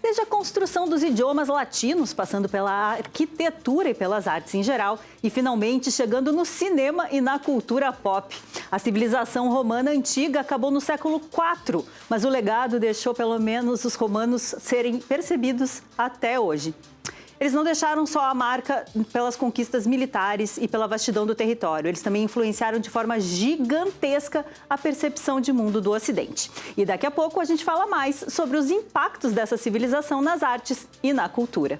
Desde a construção dos idiomas latinos, passando pela arquitetura e pelas artes em geral, e finalmente chegando no cinema e na cultura pop. A civilização romana antiga acabou no século IV, mas o legado deixou pelo menos os romanos serem percebidos até hoje. Eles não deixaram só a marca pelas conquistas militares e pela vastidão do território. Eles também influenciaram de forma gigantesca a percepção de mundo do Ocidente. E daqui a pouco a gente fala mais sobre os impactos dessa civilização nas artes e na cultura.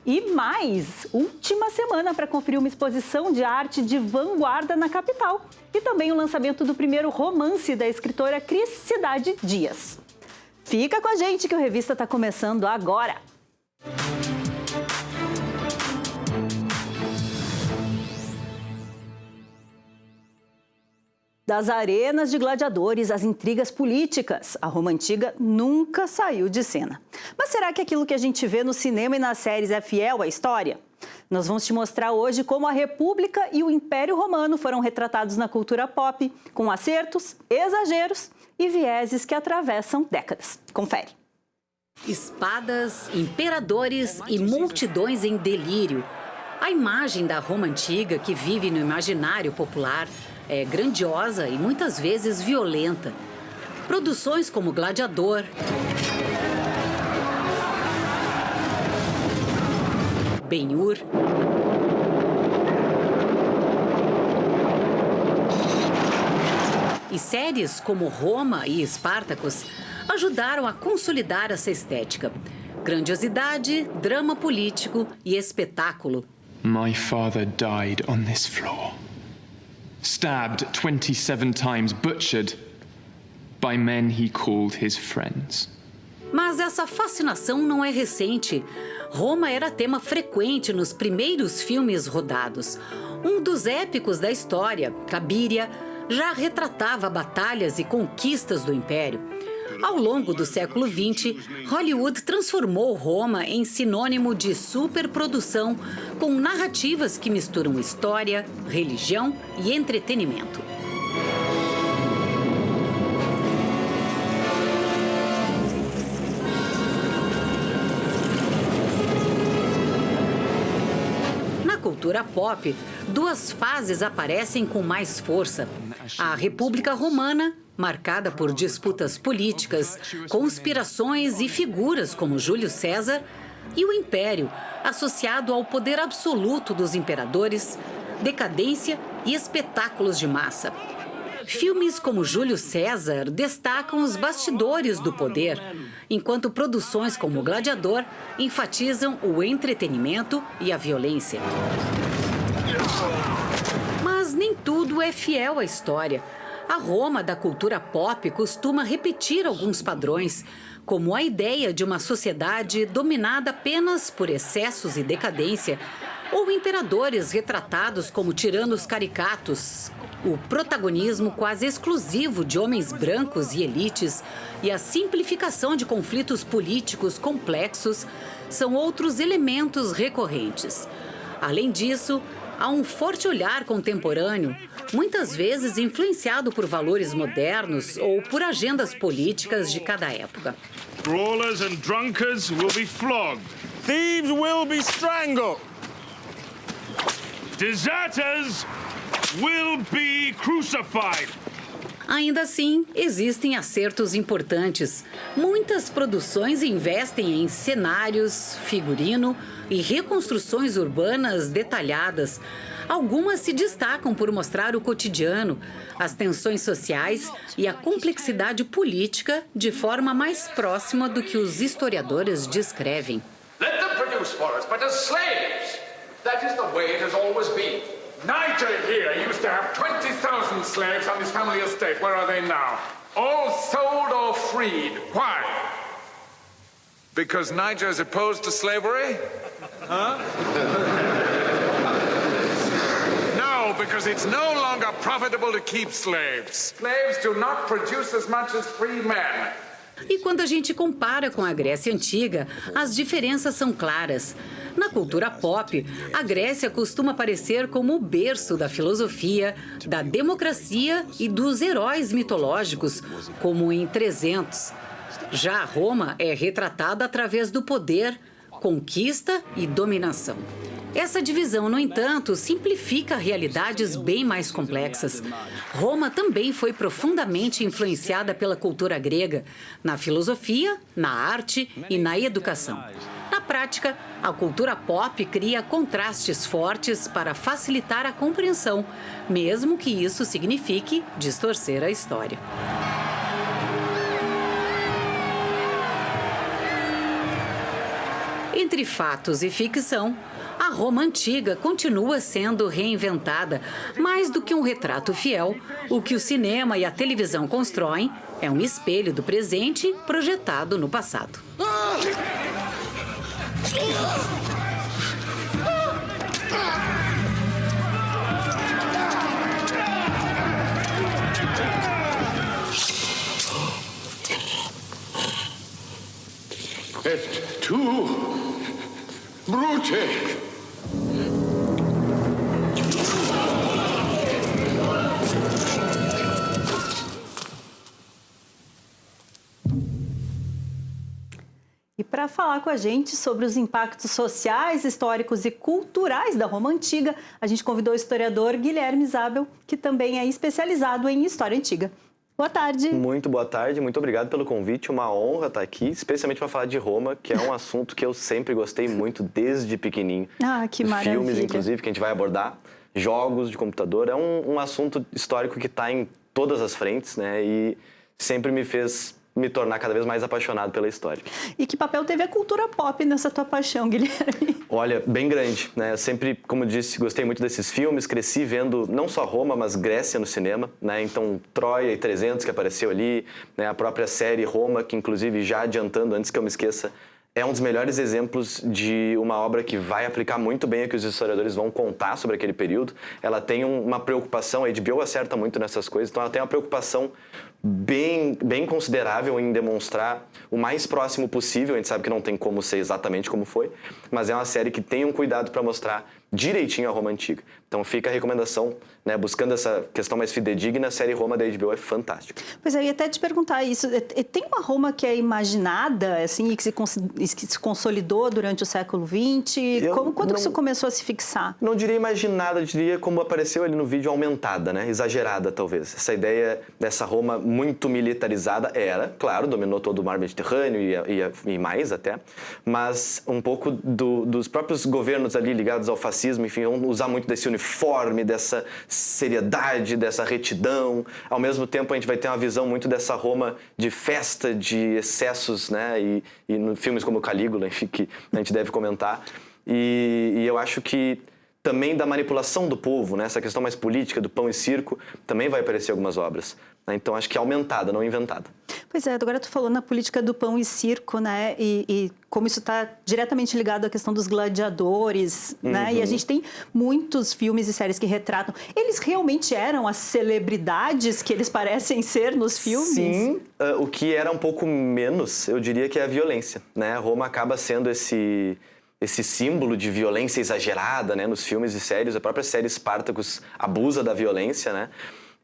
E mais, última semana para conferir uma exposição de arte de vanguarda na capital. E também o lançamento do primeiro romance da escritora Cris Cidade Dias. Fica com a gente que o Revista está começando agora. Das arenas de gladiadores às intrigas políticas, a Roma Antiga nunca saiu de cena. Mas será que aquilo que a gente vê no cinema e nas séries é fiel à história? Nós vamos te mostrar hoje como a República e o Império Romano foram retratados na cultura pop, com acertos, exageros e vieses que atravessam décadas. Confere. Espadas, imperadores e multidões em delírio. A imagem da Roma Antiga, que vive no imaginário popular, é grandiosa e muitas vezes violenta. Produções como Gladiador, Ben-Hur e séries como Roma e Espartacus ajudaram a consolidar essa estética. Grandiosidade, drama político e espetáculo. My father died on this floor. Stabbed 27 times, butchered by men he called his friends. Mas essa fascinação não é recente. Roma era tema frequente nos primeiros filmes rodados. Um dos épicos da história, Cabíria, já retratava batalhas e conquistas do Império. Ao longo do século XX, Hollywood transformou Roma em sinônimo de superprodução, com narrativas que misturam história, religião e entretenimento. Na cultura pop, duas fases aparecem com mais força. A República Romana, marcada por disputas políticas, conspirações e figuras como Júlio César, e o Império, associado ao poder absoluto dos imperadores, decadência e espetáculos de massa. Filmes como Júlio César destacam os bastidores do poder, enquanto produções como Gladiador enfatizam o entretenimento e a violência. Mas nem tudo é fiel à história. A Roma da cultura pop costuma repetir alguns padrões, como a ideia de uma sociedade dominada apenas por excessos e decadência, ou imperadores retratados como tiranos caricatos, o protagonismo quase exclusivo de homens brancos e elites e a simplificação de conflitos políticos complexos são outros elementos recorrentes. Além disso, há um forte olhar contemporâneo, muitas vezes influenciado por valores modernos ou por agendas políticas de cada época. Brawlers and drunkards will be flogged. Thieves will be strangled. Deserters will be crucified. Ainda assim, existem acertos importantes. Muitas produções investem em cenários, figurino e reconstruções urbanas detalhadas. Algumas se destacam por mostrar o cotidiano, as tensões sociais e a complexidade política de forma mais próxima do que os historiadores descrevem. Let them produce for us, but as slaves. That is the way it has always been. Niger here used to have 20,000 slaves on his family estate. Where are they now? All sold or freed. Why? Because Niger is opposed to slavery? Huh? No, because it's no longer profitable to keep slaves. Slaves do not produce as much as free men. E quando a gente compara com a Grécia Antiga, as diferenças são claras. Na cultura pop, a Grécia costuma aparecer como o berço da filosofia, da democracia e dos heróis mitológicos, como em 300. Já Roma é retratada através do poder, conquista e dominação. Essa divisão, no entanto, simplifica realidades bem mais complexas. Roma também foi profundamente influenciada pela cultura grega, na filosofia, na arte e na educação. Na prática, a cultura pop cria contrastes fortes para facilitar a compreensão, mesmo que isso signifique distorcer a história. Entre fatos e ficção, a Roma antiga continua sendo reinventada. Mais do que um retrato fiel, o que o cinema e a televisão constroem é um espelho do presente projetado no passado. Et tu, Brute! E para falar com a gente sobre os impactos sociais, históricos e culturais da Roma Antiga, a gente convidou o historiador Guilherme Zabel, que também é especializado em História Antiga. Boa tarde. Muito boa tarde, muito obrigado pelo convite, uma honra estar aqui, especialmente para falar de Roma, que é um assunto que eu sempre gostei muito desde pequenininho. Ah, que maravilha. Filmes, inclusive, que a gente vai abordar, jogos de computador, é um assunto histórico que está em todas as frentes, né, e sempre me fez me tornar cada vez mais apaixonado pela história. E que papel teve a cultura pop nessa tua paixão, Guilherme? Olha, bem grande, né? Eu sempre, como disse, gostei muito desses filmes, cresci vendo não só Roma, mas Grécia no cinema, né? Então, Troia e 300 que apareceu ali, né? A própria série Roma, que inclusive, já adiantando, antes que eu me esqueça, é um dos melhores exemplos de uma obra que vai aplicar muito bem o que os historiadores vão contar sobre aquele período. Ela tem uma preocupação, a HBO acerta muito nessas coisas, então ela tem uma preocupação bem considerável em demonstrar o mais próximo possível. A gente sabe que não tem como ser exatamente como foi, mas é uma série que tem um cuidado para mostrar direitinho a Roma Antiga. Então fica a recomendação, né, buscando essa questão mais fidedigna, a série Roma da HBO é fantástica. Pois é, eu ia até te perguntar isso. Tem uma Roma que é imaginada, assim, e que se consolidou durante o século XX? Quando isso começou a se fixar? Não diria imaginada, eu diria como apareceu ali no vídeo, aumentada, né? Exagerada, talvez. Essa ideia dessa Roma muito militarizada era, claro, dominou todo o mar Mediterrâneo e mais até, mas um pouco dos próprios governos ali ligados ao fascismo, enfim, vão usar muito desse uniforme, dessa seriedade, dessa retidão. Ao mesmo tempo, a gente vai ter uma visão muito dessa Roma de festa, de excessos, né? E no filmes como Calígula, enfim, que a gente deve comentar. E eu acho que também da manipulação do povo, né? Essa questão mais política, do pão e circo, também vai aparecer algumas obras. Né? Então, acho que é aumentada, não inventada. Pois é, agora tu falou na política do pão e circo, né? E como isso está diretamente ligado à questão dos gladiadores, né? E a gente tem muitos filmes e séries que retratam. Eles realmente eram as celebridades que eles parecem ser nos filmes? Sim, o que era um pouco menos, eu diria que é a violência, né? Roma acaba sendo esse símbolo de violência exagerada, né, nos filmes e séries. A própria série Spartacus abusa da violência, né?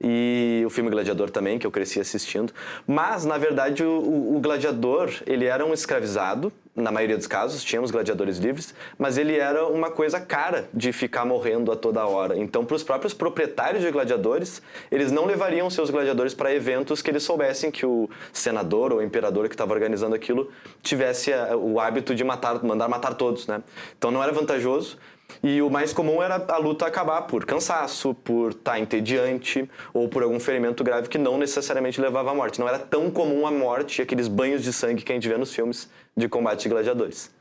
E o filme Gladiador também, que eu cresci assistindo. Mas, na verdade, o gladiador, ele era um escravizado, na maioria dos casos, tínhamos gladiadores livres, mas ele era uma coisa cara de ficar morrendo a toda hora. Então, para os próprios proprietários de gladiadores, eles não levariam seus gladiadores para eventos que eles soubessem que o senador ou o imperador que estava organizando aquilo tivesse o hábito de mandar matar todos, né? Então, não era vantajoso. E o mais comum era a luta acabar por cansaço, por estar entediante ou por algum ferimento grave que não necessariamente levava à morte. Não era tão comum a morte e aqueles banhos de sangue que a gente vê nos filmes de combate de gladiadores.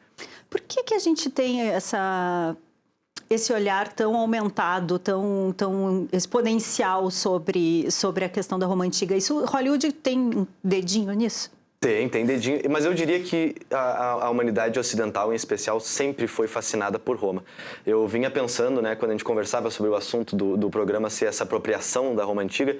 Por que a gente tem esse olhar tão aumentado, tão exponencial sobre a questão da Roma Antiga? Hollywood tem um dedinho nisso? Tem dedinho, mas eu diria que a humanidade ocidental, em especial, sempre foi fascinada por Roma. Eu vinha pensando, né, quando a gente conversava sobre o assunto do programa ser essa apropriação da Roma Antiga,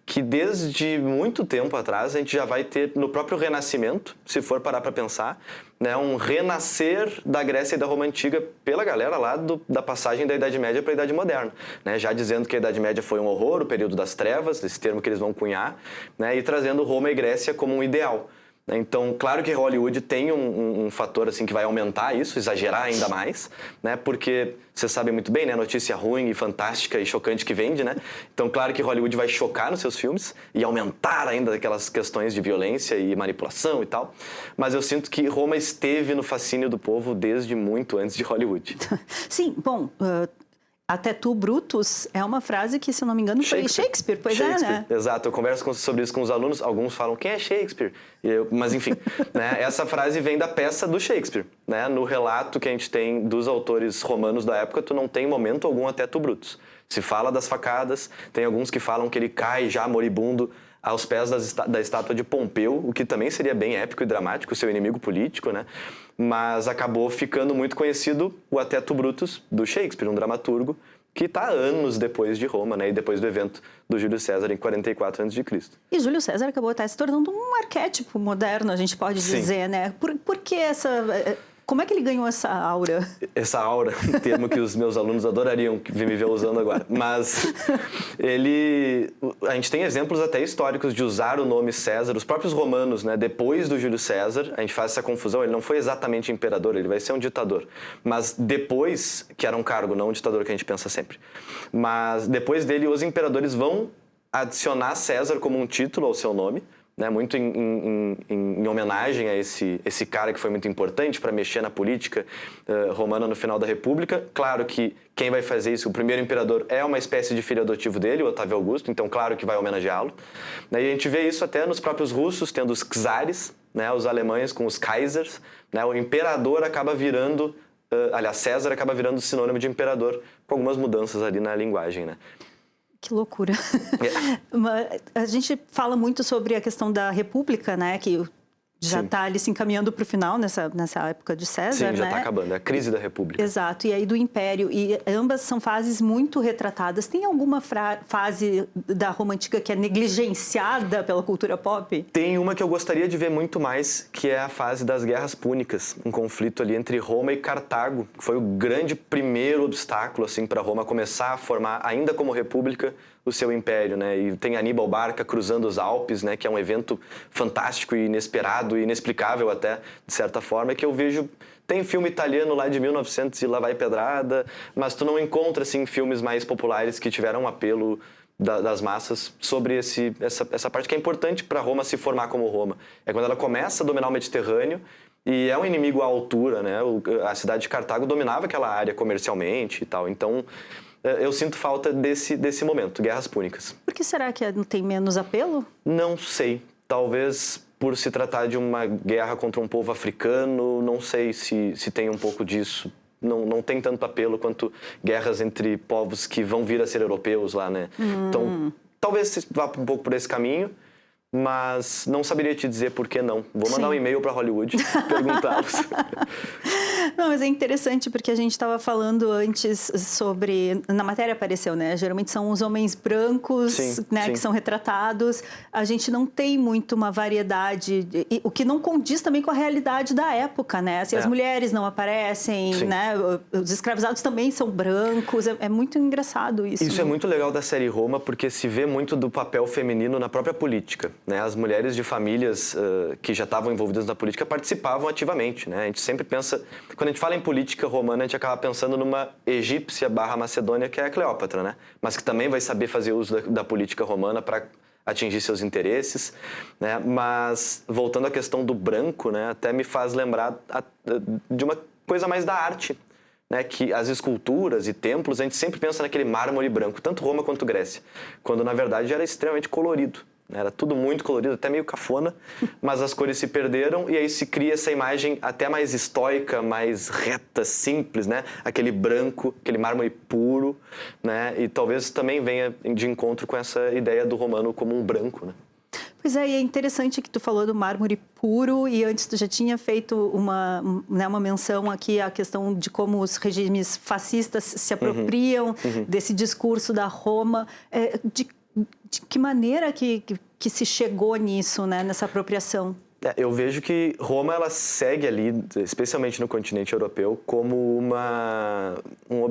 que desde muito tempo atrás a gente já vai ter no próprio Renascimento, se for parar para pensar, né, um renascer da Grécia e da Roma Antiga pela galera lá da passagem da Idade Média para a Idade Moderna, né, já dizendo que a Idade Média foi um horror, o período das trevas, esse termo que eles vão cunhar, né, e trazendo Roma e Grécia como um ideal. Então, claro que Hollywood tem um fator assim que vai aumentar isso, exagerar ainda mais, né? Porque você sabe muito bem, né? Notícia ruim e fantástica e chocante que vende, né? Então, claro que Hollywood vai chocar nos seus filmes e aumentar ainda aquelas questões de violência e manipulação e tal. Mas eu sinto que Roma esteve no fascínio do povo desde muito antes de Hollywood. Sim, bom... Até tu, Brutus, é uma frase que, se eu não me engano, foi Shakespeare, pois é, né? Exato, eu converso sobre isso com os alunos, alguns falam, quem é Shakespeare? Mas enfim, né, essa frase vem da peça do Shakespeare, né? No relato que a gente tem dos autores romanos da época, tu não tem momento algum até tu, Brutus. Se fala das facadas, tem alguns que falam que ele cai já moribundo aos pés da estátua de Pompeu, o que também seria bem épico e dramático, seu inimigo político, né? Mas acabou ficando muito conhecido o Ateto Brutus, do Shakespeare, um dramaturgo, que está anos depois de Roma, né? E depois do evento do Júlio César em 44 a.C. E Júlio César acabou até se tornando um arquétipo moderno, a gente pode dizer, né? Por que essa... Como é que ele ganhou essa aura? Essa aura, um termo que os meus alunos adorariam me ver usando agora. Mas a gente tem exemplos até históricos de usar o nome César. Os próprios romanos, né, depois do Júlio César, a gente faz essa confusão, ele não foi exatamente imperador, ele vai ser um ditador. Mas depois, que era um cargo, não um ditador que a gente pensa sempre. Mas depois dele, os imperadores vão adicionar César como um título ao seu nome, né, muito em homenagem a esse cara que foi muito importante para mexer na política romana no final da República. Claro que quem vai fazer isso, o primeiro imperador, é uma espécie de filho adotivo dele, o Otávio Augusto, então claro que vai homenageá-lo. E a gente vê isso até nos próprios russos, tendo os czares, né, os alemães com os kaisers, né, o imperador acaba virando, aliás, César acaba virando sinônimo de imperador, com algumas mudanças ali na linguagem, né. Que loucura. A gente fala muito sobre a questão da República, né? Que já está ali se encaminhando para o final nessa época de César, Sim, já está acabando. É a crise da República. Exato. E aí do Império. E ambas são fases muito retratadas. Tem alguma fase da Roma Antiga que é negligenciada pela cultura pop? Tem uma que eu gostaria de ver muito mais, que é a fase das Guerras Púnicas. Um conflito ali entre Roma e Cartago, que foi o grande primeiro obstáculo assim, para Roma começar a formar, ainda como república, o seu império, né? E tem Aníbal Barca cruzando os Alpes, né? Que é um evento fantástico e inesperado e inexplicável até, de certa forma, que eu vejo... Tem filme italiano lá de 1900 e lá vai pedrada, mas tu não encontra, assim, filmes mais populares que tiveram um apelo das massas sobre essa parte que é importante para Roma se formar como Roma. É quando ela começa a dominar o Mediterrâneo e é um inimigo à altura, né? A cidade de Cartago dominava aquela área comercialmente e tal, então... Eu sinto falta desse momento, Guerras Púnicas. Por que será que tem menos apelo? Não sei. Talvez por se tratar de uma guerra contra um povo africano, não sei se tem um pouco disso. Não tem tanto apelo quanto guerras entre povos que vão vir a ser europeus lá, né? Então, talvez vá um pouco por esse caminho, mas não saberia te dizer por que não. Vou mandar um e-mail para Hollywood, perguntá-los. Não, mas é interessante porque a gente estava falando antes sobre... Na matéria apareceu, né? Geralmente são os homens brancos, sim, né, sim. que são retratados. A gente não tem muito uma variedade, o que não condiz também com a realidade da época, né? Assim, as mulheres não aparecem, sim. né? Os escravizados também são brancos. É muito engraçado isso. Isso, né? É muito legal da série Roma porque se vê muito do papel feminino na própria política, né? As mulheres de famílias que já estavam envolvidas na política participavam ativamente, né? A gente sempre pensa... Quando a gente fala em política romana, a gente acaba pensando numa egípcia / macedônia, que é a Cleópatra, né? Mas que também vai saber fazer uso da política romana para atingir seus interesses, né? Mas, voltando à questão do branco, né? Até me faz lembrar de uma coisa mais da arte, né? Que as esculturas e templos, a gente sempre pensa naquele mármore branco, tanto Roma quanto Grécia, quando na verdade era extremamente colorido. Era tudo muito colorido, até meio cafona, mas as cores se perderam e aí se cria essa imagem até mais estoica, mais reta, simples, né? Aquele branco, aquele mármore puro, né? E talvez também venha de encontro com essa ideia do romano como um branco, né? Pois é, e é interessante que tu falou do mármore puro e antes tu já tinha feito uma menção aqui à questão de como os regimes fascistas se apropriam desse discurso da Roma, de que maneira que se chegou nisso, né, nessa apropriação? Eu vejo que Roma, ela segue ali, especialmente no continente europeu, como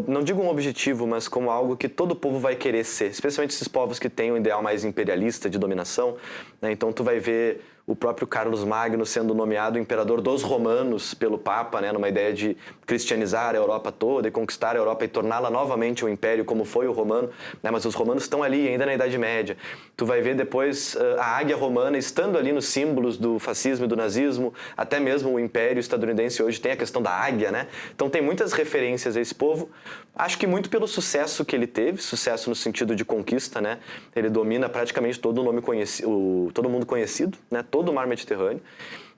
não digo um objetivo, mas como algo que todo povo vai querer ser, especialmente esses povos que têm um ideal mais imperialista de dominação, né? Então tu vai ver o próprio Carlos Magno sendo nomeado imperador dos romanos pelo Papa, né, numa ideia de cristianizar a Europa toda e conquistar a Europa e torná-la novamente um império como foi o romano, né, mas os romanos estão ali ainda na Idade Média. Tu vai ver depois a águia romana estando ali nos símbolos do fascismo e do nazismo, até mesmo o Império estadunidense hoje tem a questão da águia, né? Então tem muitas referências a esse povo, acho que muito pelo sucesso que ele teve, sucesso no sentido de conquista, né? Ele domina praticamente todo mundo conhecido, né? Todo o mar Mediterrâneo.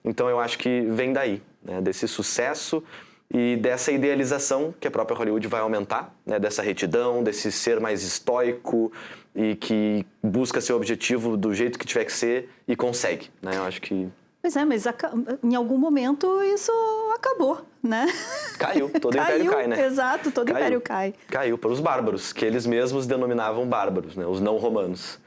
Então eu acho que vem daí, né? Desse sucesso e dessa idealização que a própria Hollywood vai aumentar, né? Dessa retidão, desse ser mais estoico e que busca seu objetivo do jeito que tiver que ser e consegue, né? Eu acho que... Pois é, mas em algum momento isso acabou, né? Caiu, todo império cai, né? Exato, todo império cai. Caiu pelos bárbaros, que eles mesmos denominavam bárbaros, né? Os não romanos.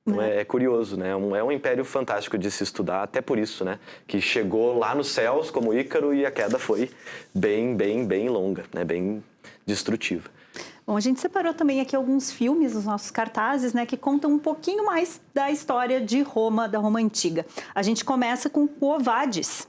Então é curioso, né? É um império fantástico de se estudar, até por isso, né? Que chegou lá nos céus como Ícaro e a queda foi bem longa, né? Bem destrutiva. Bom, a gente separou também aqui alguns filmes nos nossos cartazes, né, que contam um pouquinho mais da história de Roma, da Roma Antiga. A gente começa com Quo Vadis.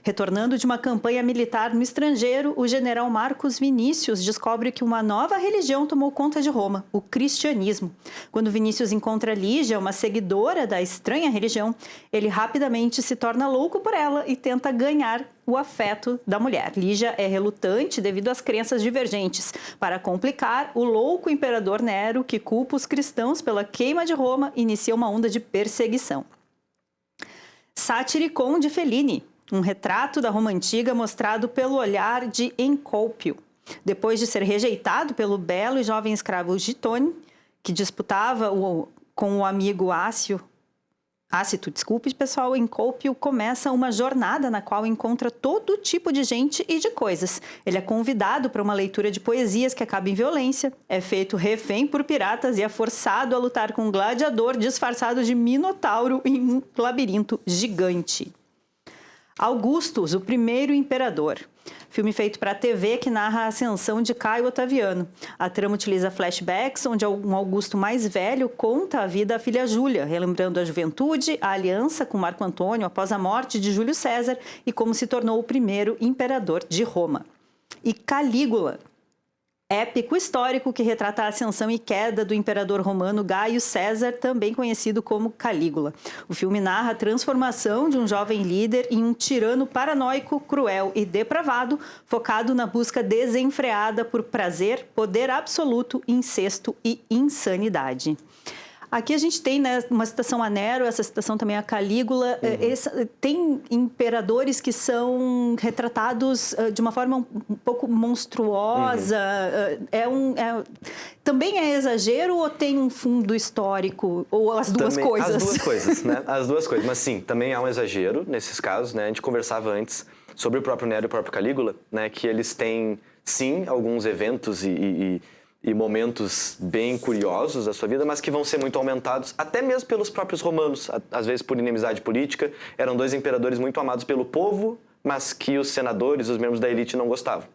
Retornando de uma campanha militar no estrangeiro, o general Marcus Vinícius descobre que uma nova religião tomou conta de Roma, o cristianismo. Quando Vinícius encontra Lígia, uma seguidora da estranha religião, ele rapidamente se torna louco por ela e tenta ganhar o afeto da mulher. Lígia é relutante devido às crenças divergentes. Para complicar, o louco imperador Nero, que culpa os cristãos pela queima de Roma, inicia uma onda de perseguição. Satiricon de Fellini. Um retrato da Roma Antiga mostrado pelo olhar de Encólpio. Depois de ser rejeitado pelo belo e jovem escravo Gitone, que disputava com o amigo Ácito, pessoal, Encólpio começa uma jornada na qual encontra todo tipo de gente e de coisas. Ele é convidado para uma leitura de poesias que acaba em violência, é feito refém por piratas e é forçado a lutar com um gladiador disfarçado de minotauro em um labirinto gigante. Augustus, o primeiro imperador. Filme feito para a TV que narra a ascensão de Caio Otaviano. A trama utiliza flashbacks, onde um Augusto mais velho conta a vida da filha Júlia, relembrando a juventude, a aliança com Marco Antônio após a morte de Júlio César e como se tornou o primeiro imperador de Roma. E Calígula. Épico histórico que retrata a ascensão e queda do imperador romano Gaio César, também conhecido como Calígula. O filme narra a transformação de um jovem líder em um tirano paranoico, cruel e depravado, focado na busca desenfreada por prazer, poder absoluto, incesto e insanidade. Aqui a gente tem, né, uma citação a Nero, essa citação também a Calígula. Tem imperadores que são retratados de uma forma um pouco monstruosa. Também é exagero ou tem um fundo histórico? Ou as duas coisas? As duas coisas, né? As duas coisas. Mas sim, também há um exagero nesses casos, né? A gente conversava antes sobre o próprio Nero e o próprio Calígula, né? Que eles têm, sim, alguns eventos e momentos bem curiosos da sua vida, mas que vão ser muito aumentados, até mesmo pelos próprios romanos, às vezes por inimizade política. Eram dois imperadores muito amados pelo povo, mas que os senadores, os membros da elite não gostavam.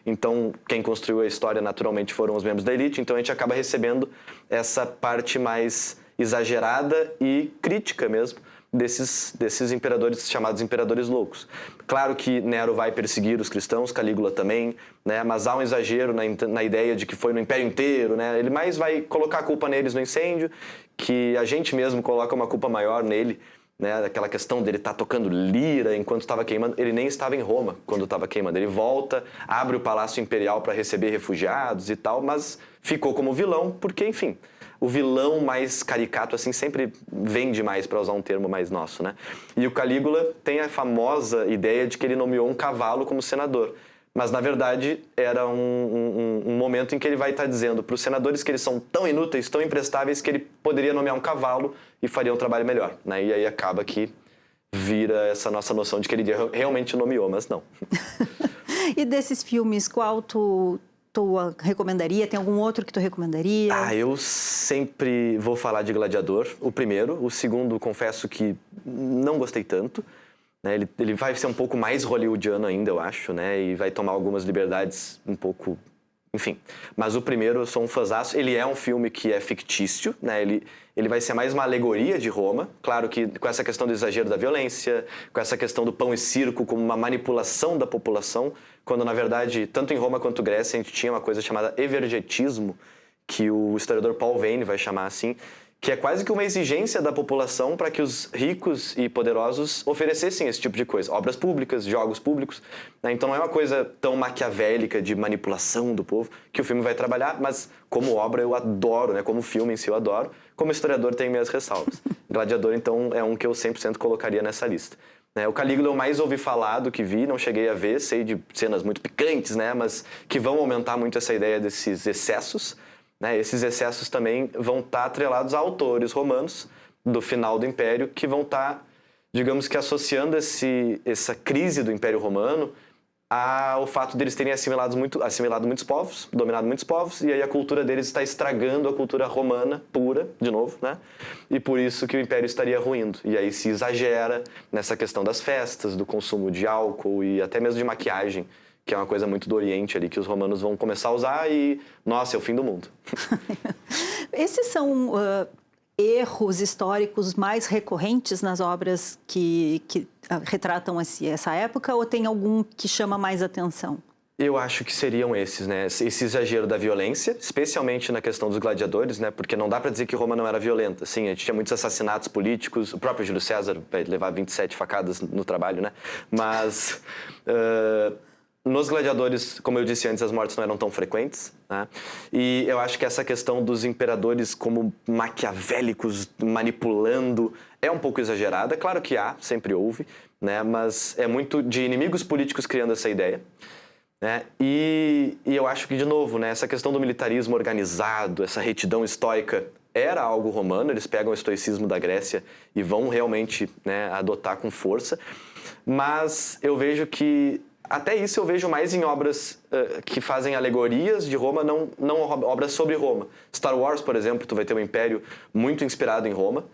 Então, quem construiu a história naturalmente foram os membros da elite, então a gente acaba recebendo essa parte mais exagerada e crítica mesmo desses imperadores chamados imperadores loucos. Claro que Nero vai perseguir os cristãos, Calígula também, né? Mas há um exagero na ideia de que foi no império inteiro, né? Ele mais vai colocar a culpa neles no incêndio, que a gente mesmo coloca uma culpa maior nele, né? Aquela questão dele estar tocando lira enquanto estava queimando. Ele nem estava em Roma quando estava queimando. Ele volta, abre o Palácio Imperial para receber refugiados e tal, mas ficou como vilão porque, enfim, o vilão mais caricato, assim, sempre vende mais, para usar um termo mais nosso, né? E o Calígula tem a famosa ideia de que ele nomeou um cavalo como senador. Mas, na verdade, era um momento em que ele vai estar dizendo para os senadores que eles são tão inúteis, tão imprestáveis, que ele poderia nomear um cavalo e faria um trabalho melhor, né? E aí acaba que vira essa nossa noção de que ele realmente nomeou, mas não. E desses filmes, qual tu tu recomendaria? Tem algum outro que tu recomendaria? Eu sempre vou falar de Gladiador, o primeiro. O segundo, confesso que não gostei tanto. Né? Ele vai ser um pouco mais hollywoodiano ainda, eu acho, né? E vai tomar algumas liberdades um pouco... Enfim, mas o primeiro eu sou um fãzaço. Ele é um filme que é fictício, né? Ele vai ser mais uma alegoria de Roma. Claro que com essa questão do exagero da violência, com essa questão do pão e circo como uma manipulação da população, quando na verdade, tanto em Roma quanto Grécia, a gente tinha uma coisa chamada evergetismo, que o historiador Paul Veyne vai chamar assim, que é quase que uma exigência da população para que os ricos e poderosos oferecessem esse tipo de coisa. Obras públicas, jogos públicos. Né? Então não é uma coisa tão maquiavélica de manipulação do povo que o filme vai trabalhar, mas como obra eu adoro, né? Como filme em si eu adoro. Como historiador tenho minhas ressalvas. Gladiador, então, é um que eu 100% colocaria nessa lista. O Calígula eu mais ouvi falar do que vi, não cheguei a ver, sei de cenas muito picantes, né? Mas que vão aumentar muito essa ideia desses excessos. Né? Esses excessos também vão estar atrelados a autores romanos do final do Império que vão estar, digamos que, associando essa crise do Império Romano ao fato deles terem assimilado muitos povos, dominado muitos povos, e aí a cultura deles está estragando a cultura romana pura, de novo, né? E por isso que o Império estaria ruindo. E aí se exagera nessa questão das festas, do consumo de álcool e até mesmo de maquiagem, que é uma coisa muito do Oriente ali, que os romanos vão começar a usar e, nossa, é o fim do mundo. Esses são erros históricos mais recorrentes nas obras que retratam essa época, ou tem algum que chama mais atenção? Eu acho que seriam esses, né? Esse exagero da violência, especialmente na questão dos gladiadores, né? Porque não dá para dizer que Roma não era violenta. Sim, a gente tinha muitos assassinatos políticos, o próprio Júlio César vai levar 27 facadas no trabalho, né? Mas... nos gladiadores, como eu disse antes, as mortes não eram tão frequentes, né? E eu acho que essa questão dos imperadores como maquiavélicos, manipulando, é um pouco exagerada. Claro que sempre houve, né? Mas é muito de inimigos políticos criando essa ideia. Né? E eu acho que, de novo, né, essa questão do militarismo organizado, essa retidão estoica, era algo romano. Eles pegam o estoicismo da Grécia e vão realmente, né, adotar com força. Mas eu vejo que até isso eu vejo mais em obras que fazem alegorias de Roma, não obras sobre Roma. Star Wars, por exemplo, tu vai ter um império muito inspirado em Roma.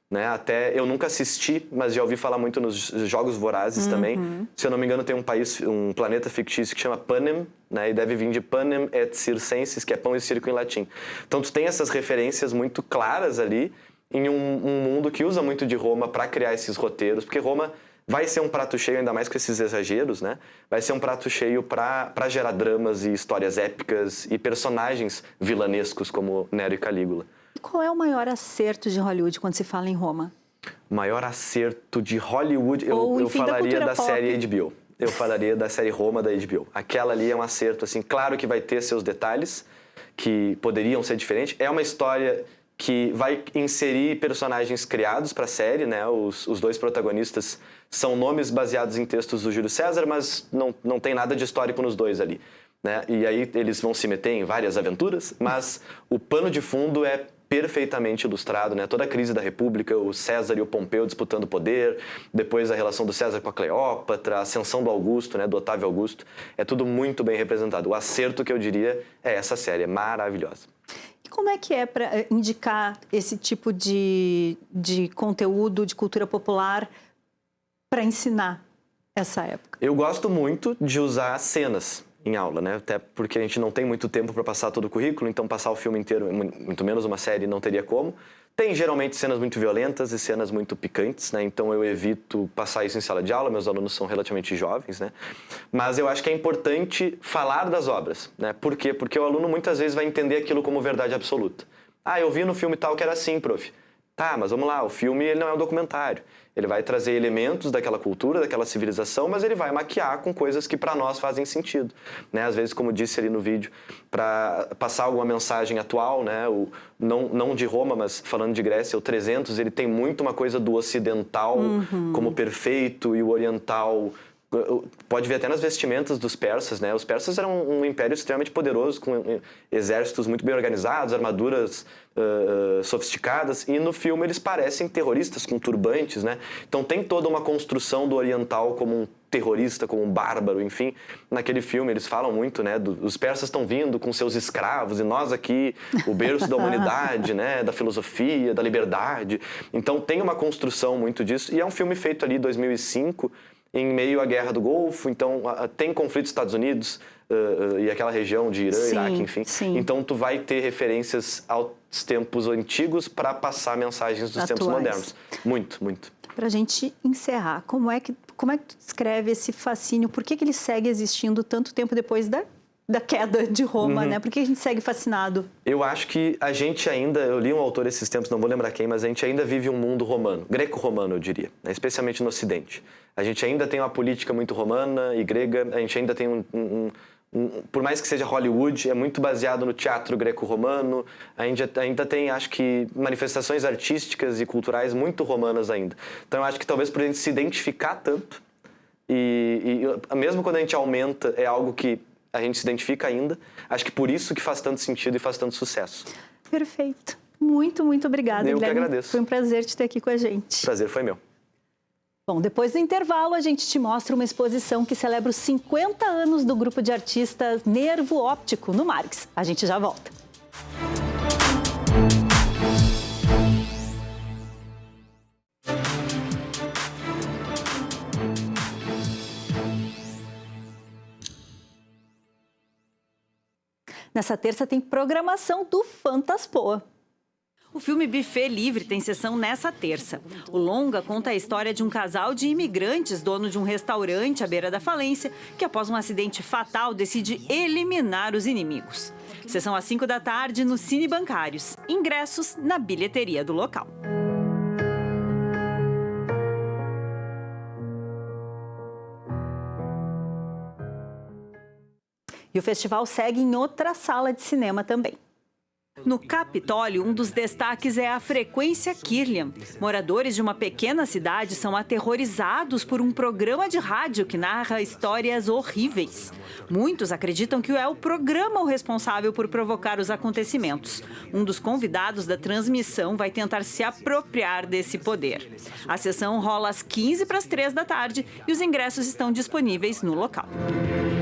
Né? Até eu nunca assisti, mas já ouvi falar muito nos Jogos Vorazes também. Se eu não me engano, tem um planeta fictício que chama Panem, né? E deve vir de Panem et Circenses, que é pão e circo em latim. Então tu tem essas referências muito claras ali em um mundo que usa muito de Roma para criar esses roteiros, porque Roma vai ser um prato cheio, ainda mais com esses exageros, né? Vai ser um prato cheio para gerar dramas e histórias épicas e personagens vilanescos como Nero e Calígula. Qual é o maior acerto de Hollywood quando se fala em Roma? O maior acerto de Hollywood, eu falaria da série HBO. Eu falaria da série Roma da HBO. Aquela ali é um acerto, assim, claro que vai ter seus detalhes que poderiam ser diferentes. É uma história que vai inserir personagens criados para a série, né? Os dois protagonistas são nomes baseados em textos do Júlio César, mas não tem nada de histórico nos dois ali, né? E aí eles vão se meter em várias aventuras, mas o pano de fundo é perfeitamente ilustrado, né? Toda a crise da República, o César e o Pompeu disputando poder, depois a relação do César com a Cleópatra, a ascensão do Augusto, né? Do Otávio Augusto, é tudo muito bem representado. O acerto que eu diria é essa série, é maravilhosa. Como é que é para indicar esse tipo de conteúdo, de cultura popular, para ensinar essa época? Eu gosto muito de usar cenas em aula, né? Até porque a gente não tem muito tempo para passar todo o currículo, então passar o filme inteiro, muito menos uma série, não teria como. Tem geralmente cenas muito violentas e cenas muito picantes, né? Então eu evito passar isso em sala de aula, meus alunos são relativamente jovens, né? Mas eu acho que é importante falar das obras, né? Por quê? Porque o aluno muitas vezes vai entender aquilo como verdade absoluta. Eu vi no filme tal que era assim, prof. Tá, mas vamos lá, o filme ele não é um documentário. Ele vai trazer elementos daquela cultura, daquela civilização, mas ele vai maquiar com coisas que para nós fazem sentido, né? Às vezes, como disse ali no vídeo, para passar alguma mensagem atual, né? Não de Roma, mas falando de Grécia, o 300, ele tem muito uma coisa do ocidental como perfeito e o oriental Pode ver até nas vestimentas dos persas, né? Os persas eram um império extremamente poderoso, com exércitos muito bem organizados, armaduras sofisticadas, e no filme eles parecem terroristas com turbantes, né? Então tem toda uma construção do oriental como um terrorista, como um bárbaro, enfim. Naquele filme eles falam muito, né? Os persas estão vindo com seus escravos e nós aqui, o berço da humanidade, né? Da filosofia, da liberdade. Então tem uma construção muito disso, e é um filme feito ali em 2005, em meio à Guerra do Golfo, então tem conflito dos Estados Unidos e aquela região de Irã, Iraque, enfim. Sim. Então tu vai ter referências aos tempos antigos para passar mensagens dos tempos modernos. Muito, muito. Para a gente encerrar, como é que tu descreve esse fascínio? Por que ele segue existindo tanto tempo depois da queda de Roma, né? Por que a gente segue fascinado? Eu acho que a gente ainda, eu li um autor esses tempos, não vou lembrar quem, mas a gente ainda vive um mundo romano, greco-romano, eu diria, né? Especialmente no Ocidente. A gente ainda tem uma política muito romana e grega, a gente ainda tem por mais que seja Hollywood, é muito baseado no teatro greco-romano, ainda tem, acho que, manifestações artísticas e culturais muito romanas ainda. Então eu acho que talvez por a gente se identificar tanto, e mesmo quando a gente aumenta, é algo que a gente se identifica ainda, acho que por isso que faz tanto sentido e faz tanto sucesso. Perfeito. Muito, muito obrigada, Eu Guilherme. que agradeço. Foi um prazer te ter aqui com a gente. O prazer foi meu. Bom, depois do intervalo, a gente te mostra uma exposição que celebra os 50 anos do grupo de artistas Nervo Óptico, no Marx. A gente já volta. Nessa terça tem programação do Fantaspoa. O filme Buffet Livre tem sessão nessa terça. O longa conta a história de um casal de imigrantes, dono de um restaurante à beira da falência, que após um acidente fatal decide eliminar os inimigos. Sessão às 5 da tarde no Cine Bancários. Ingressos na bilheteria do local. E o festival segue em outra sala de cinema também. No Capitólio, um dos destaques é a frequência Kirlian. Moradores de uma pequena cidade são aterrorizados por um programa de rádio que narra histórias horríveis. Muitos acreditam que é o programa o responsável por provocar os acontecimentos. Um dos convidados da transmissão vai tentar se apropriar desse poder. A sessão rola às 2:45 da tarde e os ingressos estão disponíveis no local.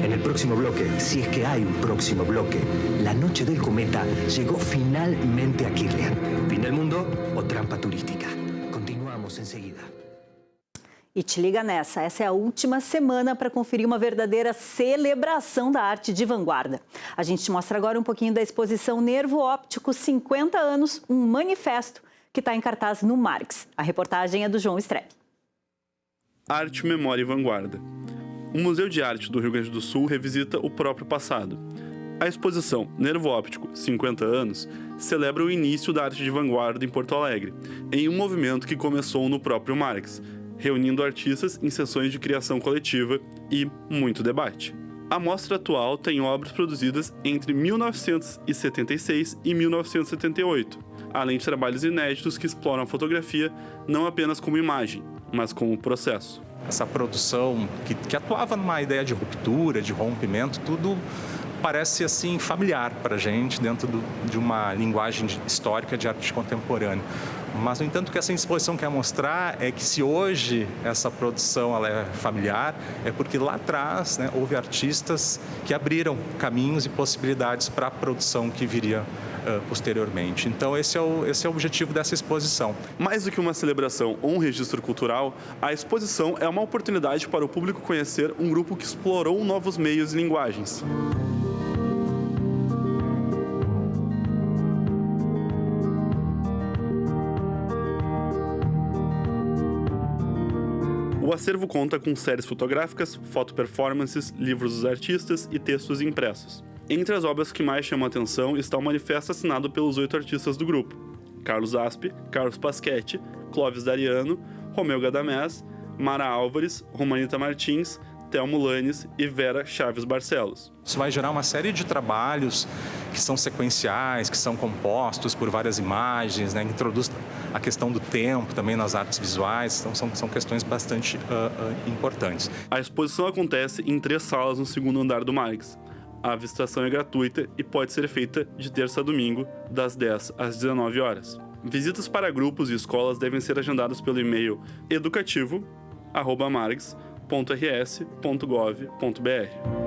En el próximo bloque, si es que hay un próximo bloque, la noche del cometa llegó finalmente a Kirlian. Fin del mundo o trampa turística. Continuamos enseguida. E te liga nessa, essa é a última semana para conferir uma verdadeira celebração da arte de vanguarda. A gente te mostra agora um pouquinho da exposição Nervo Óptico 50 anos, um manifesto que está em cartaz no Marx. A reportagem é do João Streck. Arte, Memória e Vanguarda. O Museu de Arte do Rio Grande do Sul revisita o próprio passado. A exposição Nervo Óptico 50 anos celebra o início da arte de vanguarda em Porto Alegre, em um movimento que começou no próprio Marx, reunindo artistas em sessões de criação coletiva e muito debate. A mostra atual tem obras produzidas entre 1976 e 1978, além de trabalhos inéditos que exploram a fotografia não apenas como imagem, mas como processo. Essa produção que atuava numa ideia de ruptura, de rompimento, tudo parece assim familiar para a gente dentro de uma linguagem histórica de arte contemporânea. Mas, no entanto, o que essa exposição quer mostrar é que se hoje essa produção ela é familiar, é porque lá atrás, né, houve artistas que abriram caminhos e possibilidades para a produção que viria posteriormente. Então, esse é o objetivo dessa exposição. Mais do que uma celebração ou um registro cultural, a exposição é uma oportunidade para o público conhecer um grupo que explorou novos meios e linguagens. O acervo conta com séries fotográficas, fotoperformances, livros dos artistas e textos impressos. Entre as obras que mais chamam a atenção está o manifesto assinado pelos 8 artistas do grupo: Carlos Aspe, Carlos Paschetti, Clóvis Dariano, Romeu Gadamés, Mara Álvares, Romanita Martins, Telmo Lanes e Vera Chaves Barcelos. Isso vai gerar uma série de trabalhos que são sequenciais, que são compostos por várias imagens, né? Introduz a questão do tempo também nas artes visuais, então são questões bastante importantes. A exposição acontece em 3 salas no segundo andar do Margs. A visitação é gratuita e pode ser feita de terça a domingo, das 10 às 19 horas. Visitas para grupos e escolas devem ser agendadas pelo e-mail educativo@margs.rs.gov.br.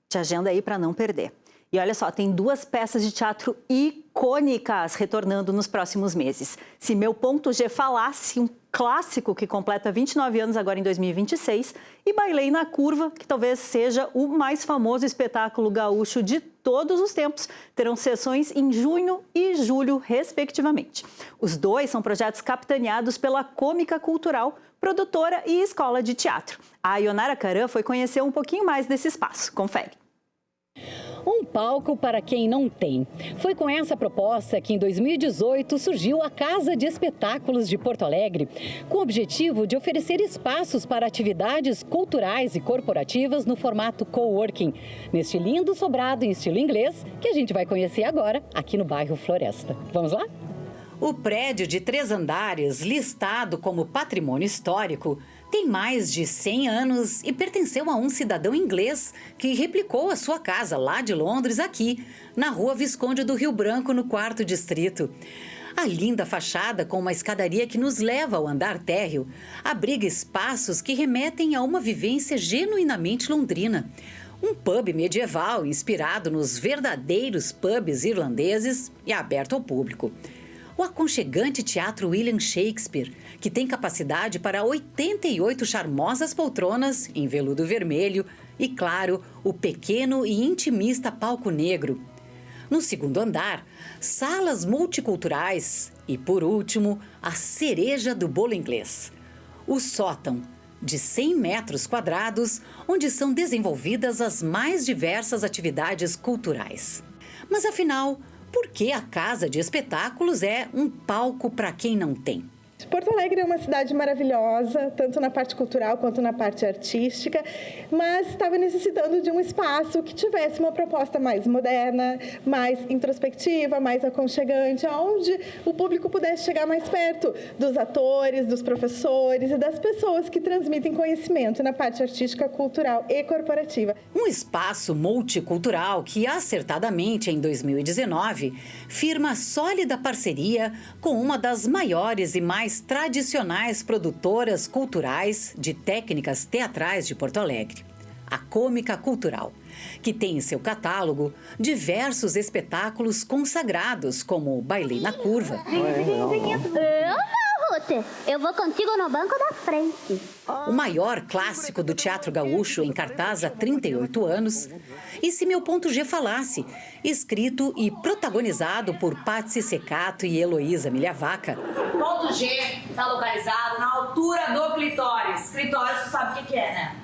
Te agenda aí para não perder. E olha só, tem 2 peças de teatro icônicas retornando nos próximos meses. Se Meu Ponto G Falasse, um clássico que completa 29 anos agora em 2026, e Bailei na Curva, que talvez seja o mais famoso espetáculo gaúcho de todos os tempos, terão sessões em junho e julho, respectivamente. Os 2 são projetos capitaneados pela Cômica Cultural, produtora e escola de teatro. A Ionara Caran foi conhecer um pouquinho mais desse espaço. Confere. Um palco para quem não tem. Foi com essa proposta que em 2018 surgiu a Casa de Espetáculos de Porto Alegre, com o objetivo de oferecer espaços para atividades culturais e corporativas no formato coworking, neste lindo sobrado em estilo inglês que a gente vai conhecer agora aqui no bairro Floresta. Vamos lá? O prédio de 3 andares, listado como patrimônio histórico, tem mais de 100 anos e pertenceu a um cidadão inglês que replicou a sua casa lá de Londres aqui, na Rua Visconde do Rio Branco, no 4º Distrito. A linda fachada, com uma escadaria que nos leva ao andar térreo, abriga espaços que remetem a uma vivência genuinamente londrina. Um pub medieval inspirado nos verdadeiros pubs irlandeses e aberto ao público. O aconchegante Teatro William Shakespeare, que tem capacidade para 88 charmosas poltronas em veludo vermelho e, claro, o pequeno e intimista Palco Negro. No 2º andar, salas multiculturais e, por último, a cereja do bolo inglês. O sótão, de 100 metros quadrados, onde são desenvolvidas as mais diversas atividades culturais. Mas, afinal, por que a Casa de Espetáculos é um palco para quem não tem? Porto Alegre é uma cidade maravilhosa, tanto na parte cultural quanto na parte artística, mas estava necessitando de um espaço que tivesse uma proposta mais moderna, mais introspectiva, mais aconchegante, onde o público pudesse chegar mais perto dos atores, dos professores e das pessoas que transmitem conhecimento na parte artística, cultural e corporativa. Um espaço multicultural que, acertadamente, em 2019, firma sólida parceria com uma das maiores e mais tradicionais produtoras culturais de técnicas teatrais de Porto Alegre, a Cômica Cultural, que tem em seu catálogo diversos espetáculos consagrados, como Bailei na Curva. Eu vou contigo no banco da frente. O maior clássico do teatro gaúcho em cartaz há 38 anos. E Se Meu Ponto G Falasse, escrito e protagonizado por Patsy Secato e Heloísa Milhavaca. O ponto G está localizado na altura do clitóris. Clitóris, tu sabe o que é, né?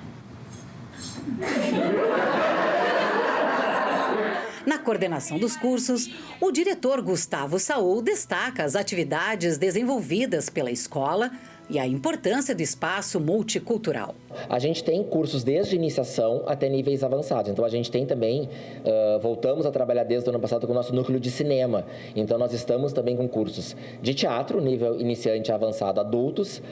Na coordenação dos cursos, o diretor Gustavo Saul destaca as atividades desenvolvidas pela escola e a importância do espaço multicultural. A gente tem cursos desde iniciação até níveis avançados. Então, a gente tem também, voltamos a trabalhar desde o ano passado com o nosso núcleo de cinema. Então, nós estamos também com cursos de teatro, nível iniciante e avançado, adultos,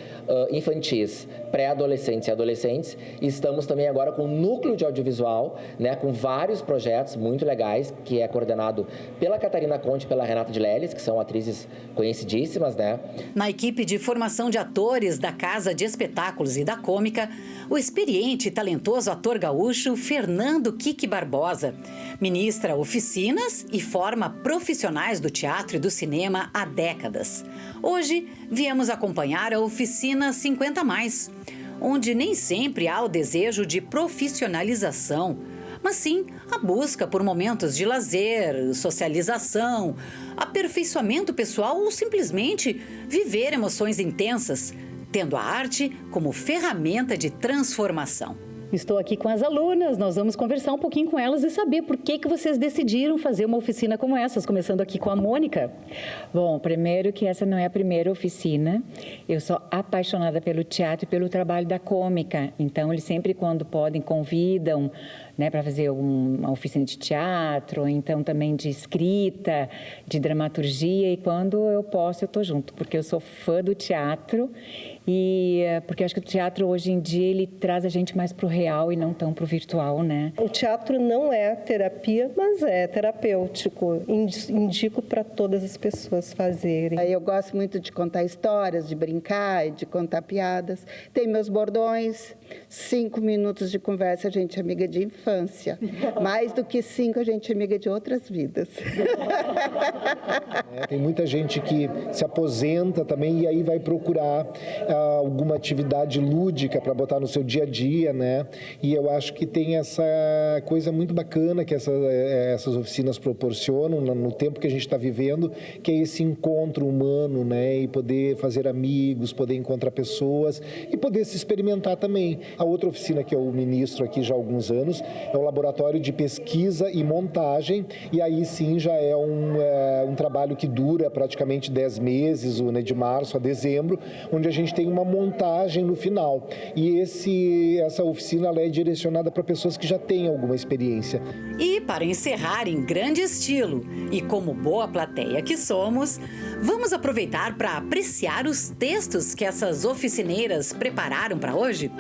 infantis, pré-adolescentes e adolescentes. E estamos também agora com o núcleo de audiovisual, né, com vários projetos muito legais, que é coordenado pela Catarina Conte e pela Renata de Leles, que são atrizes conhecidíssimas, né? Na equipe de formação de atores da Casa de Espetáculos e da Cômica, o experiente e talentoso ator gaúcho Fernando Kiki Barbosa ministra oficinas e forma profissionais do teatro e do cinema há décadas. Hoje, viemos acompanhar a oficina 50+, onde nem sempre há o desejo de profissionalização, mas sim a busca por momentos de lazer, socialização, aperfeiçoamento pessoal ou simplesmente viver emoções intensas, tendo a arte como ferramenta de transformação. Estou aqui com as alunas, nós vamos conversar um pouquinho com elas e saber por que vocês decidiram fazer uma oficina como essas, começando aqui com a Mônica. Bom, primeiro que essa não é a primeira oficina, eu sou apaixonada pelo teatro e pelo trabalho da cômica, então eles sempre quando podem convidam, né, para fazer uma oficina de teatro, então também de escrita, de dramaturgia, e quando eu posso eu estou junto, porque eu sou fã do teatro e porque eu acho que o teatro hoje em dia ele traz a gente mais para o real e não tão para o virtual, né? O teatro não é terapia, mas é terapêutico. Indico para todas as pessoas fazerem. Eu gosto muito de contar histórias, de brincar, de contar piadas. Tem meus bordões, 5 minutos de conversa, a gente é amiga de infância. Mais do que 5, a gente é amiga de outras vidas. Tem muita gente que se aposenta também e aí vai procurar alguma atividade lúdica para botar no seu dia a dia, né? E eu acho que tem essa coisa muito bacana que essas oficinas proporcionam no tempo que a gente está vivendo, que é esse encontro humano, né? E poder fazer amigos, poder encontrar pessoas e poder se experimentar também. A outra oficina que eu ministro aqui já há alguns anos é o Laboratório de Pesquisa e Montagem, e aí sim já é um trabalho que dura praticamente 10 meses, né, de março a dezembro, onde a gente tem uma montagem no final. E essa oficina ela é direcionada para pessoas que já têm alguma experiência. E para encerrar em grande estilo, e como boa plateia que somos, vamos aproveitar para apreciar os textos que essas oficineiras prepararam para hoje?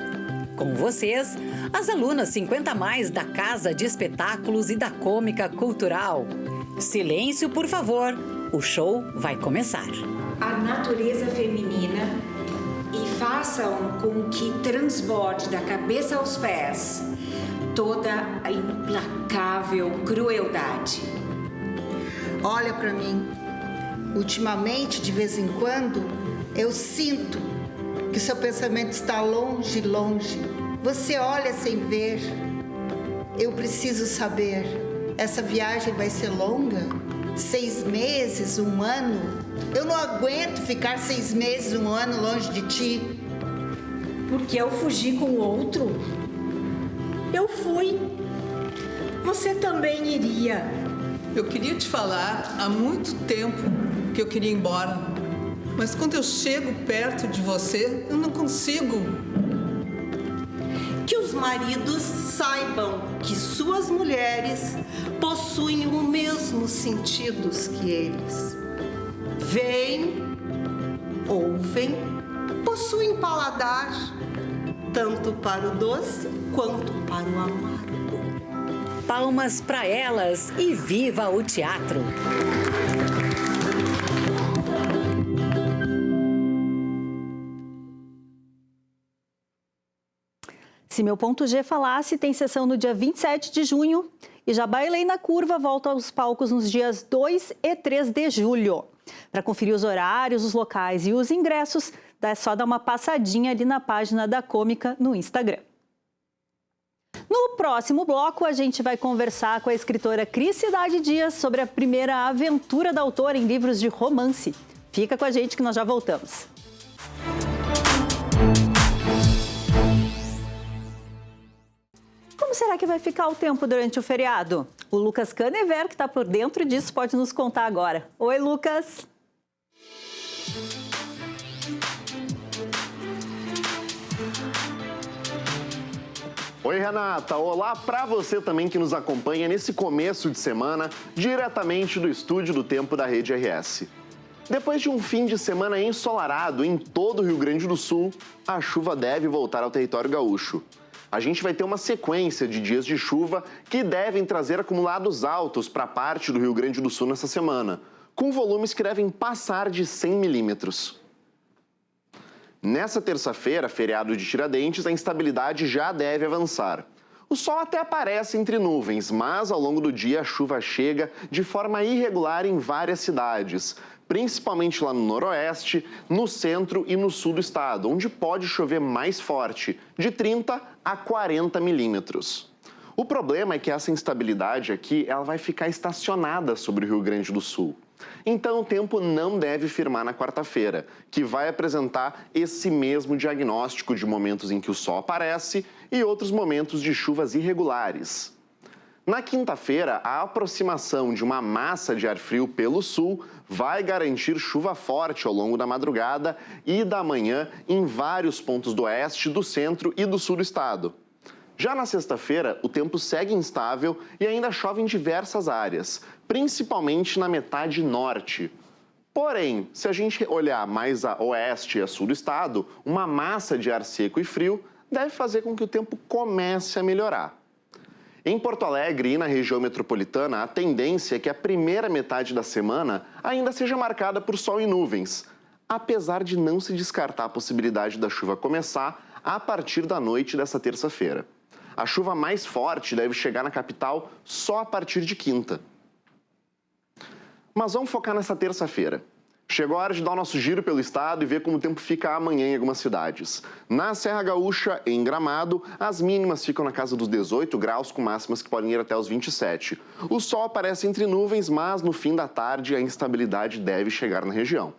Com vocês, as alunas 50+ da Casa de Espetáculos e da Cômica Cultural. Silêncio, por favor, o show vai começar. A natureza feminina e façam com que transborde da cabeça aos pés toda a implacável crueldade. Olha para mim. Ultimamente, de vez em quando, eu sinto que seu pensamento está longe, longe. Você olha sem ver. Eu preciso saber, essa viagem vai ser longa? 6 meses, 1 ano? Eu não aguento ficar 6 meses, 1 ano longe de ti. Porque eu fugi com o outro? Eu fui. Você também iria. Eu queria te falar há muito tempo que eu queria ir embora. Mas quando eu chego perto de você, eu não consigo. Que os maridos saibam que suas mulheres possuem os mesmos sentidos que eles. Veem, ouvem, possuem paladar, tanto para o doce quanto para o amargo. Palmas para elas e viva o teatro! Se Meu Ponto G falasse, tem sessão no dia 27 de junho e Já Bailei na Curva volta aos palcos nos dias 2 e 3 de julho. Para conferir os horários, os locais e os ingressos, é só dar uma passadinha ali na página da Cômica no Instagram. No próximo bloco, a gente vai conversar com a escritora Cris Cidade Dias sobre a primeira aventura da autora em livros de romance. Fica com a gente que nós já voltamos. Como será que vai ficar o tempo durante o feriado? O Lucas Canever, que está por dentro disso, pode nos contar agora. Oi, Lucas! Oi, Renata. Olá para você também que nos acompanha nesse começo de semana, diretamente do estúdio do Tempo da Rede RS. Depois de um fim de semana ensolarado em todo o Rio Grande do Sul, a chuva deve voltar ao território gaúcho. A gente vai ter uma sequência de dias de chuva que devem trazer acumulados altos para parte do Rio Grande do Sul nessa semana, com volumes que devem passar de 100 milímetros. Nessa terça-feira, feriado de Tiradentes, a instabilidade já deve avançar. O sol até aparece entre nuvens, mas ao longo do dia a chuva chega de forma irregular em várias cidades, principalmente lá no noroeste, no centro e no sul do estado, onde pode chover mais forte, de 30 a 40 milímetros. O problema é que essa instabilidade aqui ela vai ficar estacionada sobre o Rio Grande do Sul. Então o tempo não deve firmar na quarta-feira, que vai apresentar esse mesmo diagnóstico de momentos em que o sol aparece e outros momentos de chuvas irregulares. Na quinta-feira, a aproximação de uma massa de ar frio pelo sul vai garantir chuva forte ao longo da madrugada e da manhã em vários pontos do oeste, do centro e do sul do estado. Já na sexta-feira, o tempo segue instável e ainda chove em diversas áreas, principalmente na metade norte. Porém, se a gente olhar mais a oeste e a sul do estado, uma massa de ar seco e frio deve fazer com que o tempo comece a melhorar. Em Porto Alegre e na região metropolitana, a tendência é que a primeira metade da semana ainda seja marcada por sol e nuvens, apesar de não se descartar a possibilidade da chuva começar a partir da noite dessa terça-feira. A chuva mais forte deve chegar na capital só a partir de quinta. Mas vamos focar nessa terça-feira. Chegou a hora de dar o nosso giro pelo estado e ver como o tempo fica amanhã em algumas cidades. Na Serra Gaúcha, em Gramado, as mínimas ficam na casa dos 18 graus, com máximas que podem ir até os 27. O sol aparece entre nuvens, mas no fim da tarde a instabilidade deve chegar na região.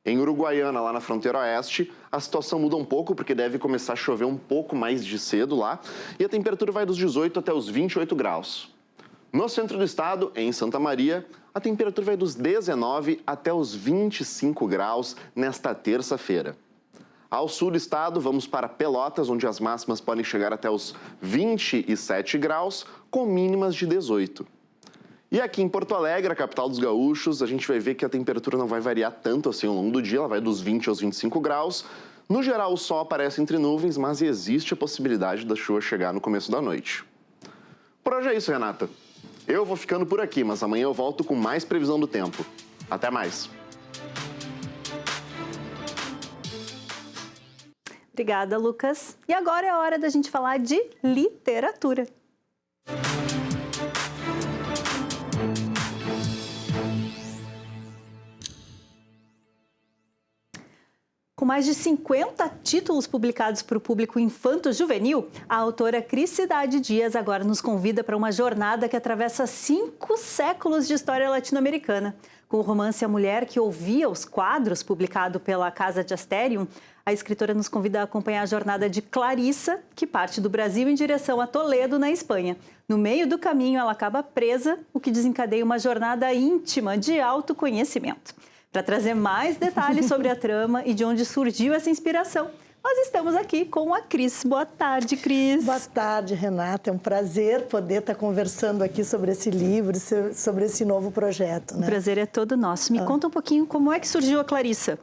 Em Uruguaiana, lá na fronteira oeste, a situação muda um pouco porque deve começar a chover um pouco mais de cedo lá e a temperatura vai dos 18 até os 28 graus. No centro do estado, em Santa Maria, a temperatura vai dos 19 até os 25 graus nesta terça-feira. Ao sul do estado, vamos para Pelotas, onde as máximas podem chegar até os 27 graus, com mínimas de 18. E aqui em Porto Alegre, a capital dos gaúchos, a gente vai ver que a temperatura não vai variar tanto assim ao longo do dia, ela vai dos 20 aos 25 graus. No geral, o sol aparece entre nuvens, mas existe a possibilidade da chuva chegar no começo da noite. Por hoje é isso, Renata. Eu vou ficando por aqui, mas amanhã eu volto com mais previsão do tempo. Até mais! Obrigada, Lucas. E agora é hora da gente falar de literatura. Com mais de 50 títulos publicados para o público infanto-juvenil, a autora Cris Cidade Dias agora nos convida para uma jornada que atravessa 5 séculos de história latino-americana. Com o romance A Mulher que Ouvia os Quadros, publicado pela Casa de Asterium, a escritora nos convida a acompanhar a jornada de Clarissa, que parte do Brasil em direção a Toledo, na Espanha. No meio do caminho, ela acaba presa, o que desencadeia uma jornada íntima de autoconhecimento. Para trazer mais detalhes sobre a trama e de onde surgiu essa inspiração, nós estamos aqui com a Cris. Boa tarde, Cris. Boa tarde, Renata. É um prazer poder estar conversando aqui sobre esse livro, sobre esse novo projeto. Né? O prazer é todo nosso. Me conta um pouquinho como é que surgiu a Clarissa.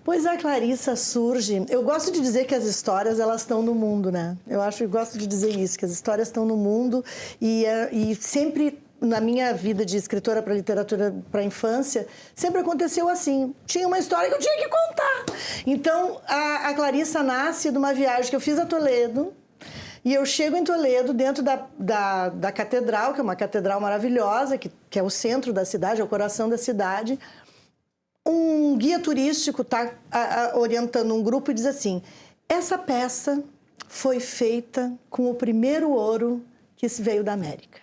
Pois a Clarissa surge... Eu gosto de dizer que as histórias, elas estão no mundo, né? Eu gosto de dizer isso, que as histórias estão no mundo e sempre... Na minha vida de escritora para literatura para infância, sempre aconteceu assim. Tinha uma história que eu tinha que contar. Então, a Clarissa nasce de uma viagem que eu fiz a Toledo. E eu chego em Toledo, dentro da catedral, que é uma catedral maravilhosa, que é o centro da cidade, é o coração da cidade. Um guia turístico está orientando um grupo e diz assim: essa peça foi feita com o primeiro ouro que veio da América.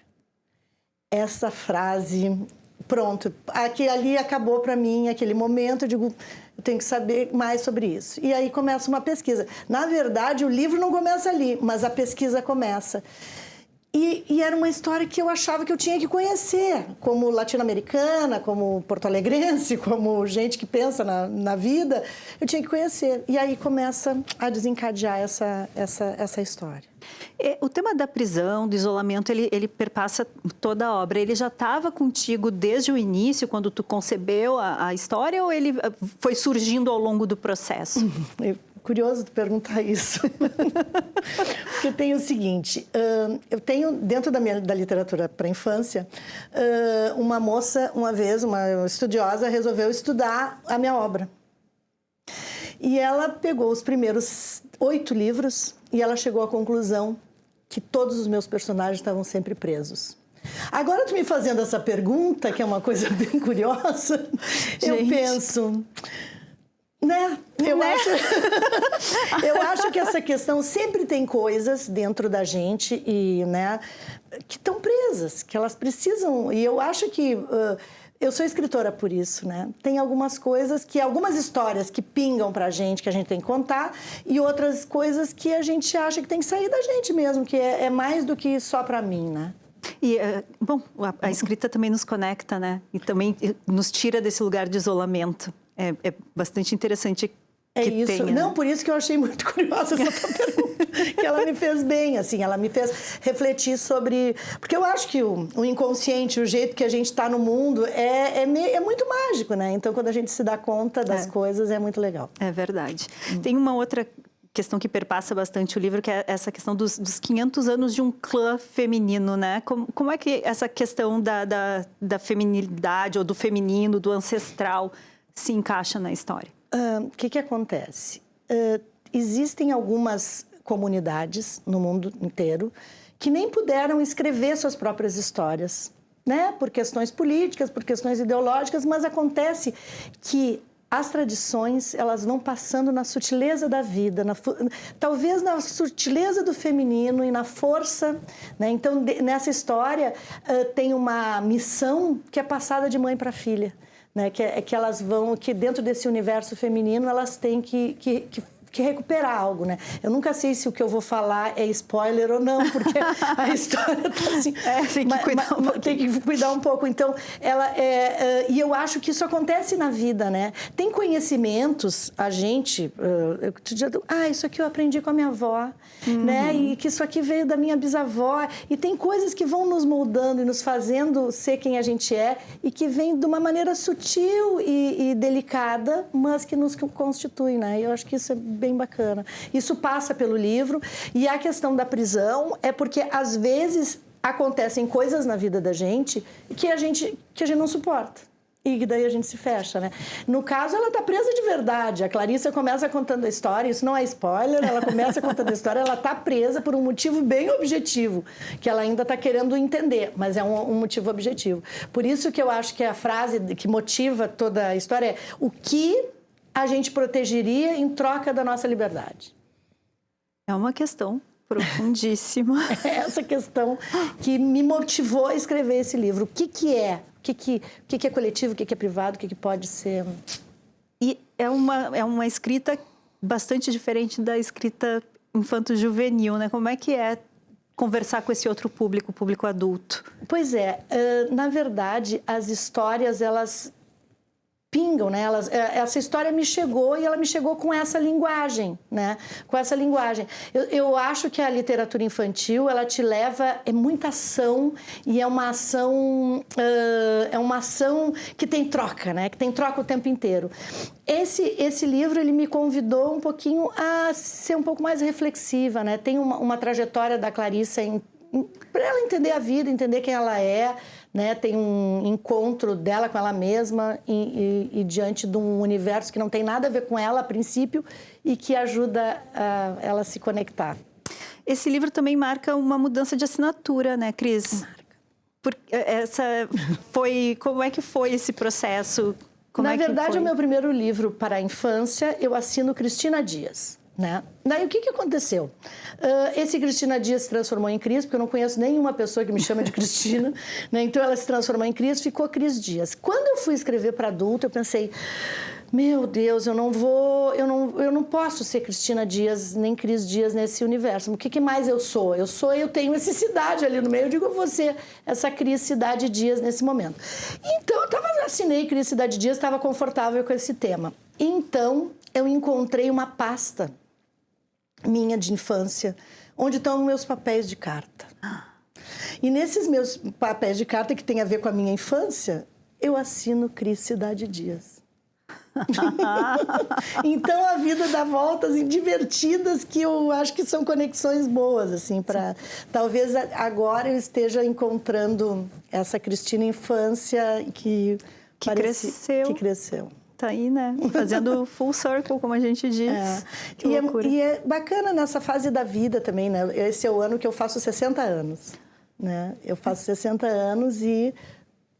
Essa frase, pronto, ali acabou para mim aquele momento, eu digo, eu tenho que saber mais sobre isso. E aí começa uma pesquisa. Na verdade, o livro não começa ali, mas a pesquisa começa. E era uma história que eu achava que eu tinha que conhecer, como latino-americana, como porto-alegrense, como gente que pensa na vida, eu tinha que conhecer. E aí começa a desencadear essa história. O tema da prisão, do isolamento, ele perpassa toda a obra. Ele já estava contigo desde o início, quando tu concebeu a história, ou ele foi surgindo ao longo do processo? Curioso tu perguntar isso. Porque tem o seguinte, eu tenho, dentro da literatura para a infância, uma moça, uma vez, uma estudiosa, resolveu estudar a minha obra. E ela pegou os primeiros 8 livros e ela chegou à conclusão que todos os meus personagens estavam sempre presos. Agora, tu me fazendo essa pergunta, que é uma coisa bem curiosa, eu penso... Né? Eu acho que essa questão sempre tem coisas dentro da gente e, né, que estão presas, que elas precisam... E eu acho que Eu sou escritora por isso, né? Tem algumas histórias que pingam pra gente, que a gente tem que contar, e outras coisas que a gente acha que tem que sair da gente mesmo, que é mais do que só pra mim, né? E, bom, a escrita também nos conecta, né? E também nos tira desse lugar de isolamento. É bastante interessante que isso. tenha, Não, né? por isso que eu achei muito curiosa essa tua pergunta, que ela me fez bem, assim, ela me fez refletir sobre... Porque eu acho que o inconsciente, o jeito que a gente está no mundo, é muito mágico, né? Então, quando a gente se dá conta das coisas, é muito legal. É verdade. Tem uma outra questão que perpassa bastante o livro, que é essa questão dos 500 anos de um clã feminino, né? Como é que essa questão da feminilidade, ou do feminino, do ancestral, se encaixa na história? O que acontece? Existem algumas comunidades no mundo inteiro que nem puderam escrever suas próprias histórias, né? Por questões políticas, por questões ideológicas, mas acontece que as tradições, elas vão passando na sutileza da vida, talvez na sutileza do feminino e na força, né? Então, nessa história, tem uma missão que é passada de mãe para filha, né? Que elas vão, que dentro desse universo feminino, elas têm que recuperar algo, né? Eu nunca sei se o que eu vou falar é spoiler ou não, porque a história tá assim... tem que cuidar um pouco. Então, e eu acho que isso acontece na vida, né? Tem conhecimentos, a gente... isso aqui eu aprendi com a minha avó, né? E que isso aqui veio da minha bisavó. E tem coisas que vão nos moldando e nos fazendo ser quem a gente é e que vem de uma maneira sutil e delicada, mas que nos constitui, né? E eu acho que isso é bem bacana. Isso passa pelo livro. E a questão da prisão é porque, às vezes, acontecem coisas na vida da gente que a gente não suporta. E daí a gente se fecha, né? No caso, ela tá presa de verdade. A Clarissa começa contando a história, isso não é spoiler, ela começa contando a história, ela tá presa por um motivo bem objetivo, que ela ainda tá querendo entender, mas é um motivo objetivo. Por isso que eu acho que a frase que motiva toda a história é: o que a gente protegeria em troca da nossa liberdade? É uma questão profundíssima. É essa questão que me motivou a escrever esse livro. O que é? O que é coletivo, o que é privado, o que pode ser... E é uma escrita bastante diferente da escrita infanto-juvenil, né? Como é que é conversar com esse outro público, o público adulto? Pois é, na verdade, as histórias, elas pingam, né? Essa história me chegou e ela me chegou com essa linguagem, né? Com essa linguagem. Eu acho que a literatura infantil, ela te leva, é muita ação e é uma ação que tem troca, né? Que tem troca o tempo inteiro. Esse livro, ele me convidou um pouquinho a ser um pouco mais reflexiva, né? Tem uma trajetória da Clarissa para ela entender a vida, entender quem ela é, né? Tem um encontro dela com ela mesma e diante de um universo que não tem nada a ver com ela a princípio e que ajuda ela a se conectar. Esse livro também marca uma mudança de assinatura, né, Cris? Marca. Como é que foi esse processo? Na verdade, é o meu primeiro livro para a infância, eu assino Cristina Dias. Né? Daí o que aconteceu? Esse Cristina Dias se transformou em Cris, porque eu não conheço nenhuma pessoa que me chama de Cristina, né? Então ela se transformou em Cris, ficou Cris Dias. Quando eu fui escrever para adulto, eu pensei: meu Deus, eu não posso ser Cristina Dias nem Cris Dias nesse universo. O que mais eu sou? Eu tenho essa cidade ali no meio, eu digo, eu vou ser essa Cris Cidade Dias nesse momento. Então eu assinei Cris Cidade Dias, estava confortável com esse tema. Então eu encontrei uma pasta minha de infância, onde estão meus papéis de carta. E nesses meus papéis de carta, que tem a ver com a minha infância, eu assino Cris Cidade Dias. Então a vida dá voltas divertidas que eu acho que são conexões boas, assim, para talvez agora eu esteja encontrando essa Cristina infância que cresceu. Tá aí, né? Fazendo full circle, como a gente diz. Que loucura. E é bacana nessa fase da vida também, né? Esse é o ano que eu faço 60 anos, né? Eu faço 60 anos e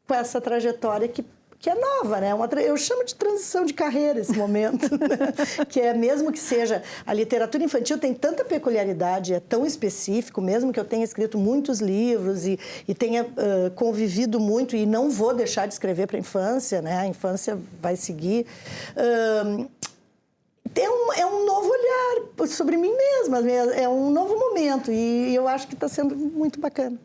com essa trajetória que que é nova, né? Eu chamo de transição de carreira esse momento, né? Que é, mesmo que seja, a literatura infantil tem tanta peculiaridade, é tão específico, mesmo que eu tenha escrito muitos livros e tenha convivido muito, e não vou deixar de escrever para a infância, né? A infância vai seguir. É um novo olhar sobre mim mesma, é um novo momento, e eu acho que está sendo muito bacana.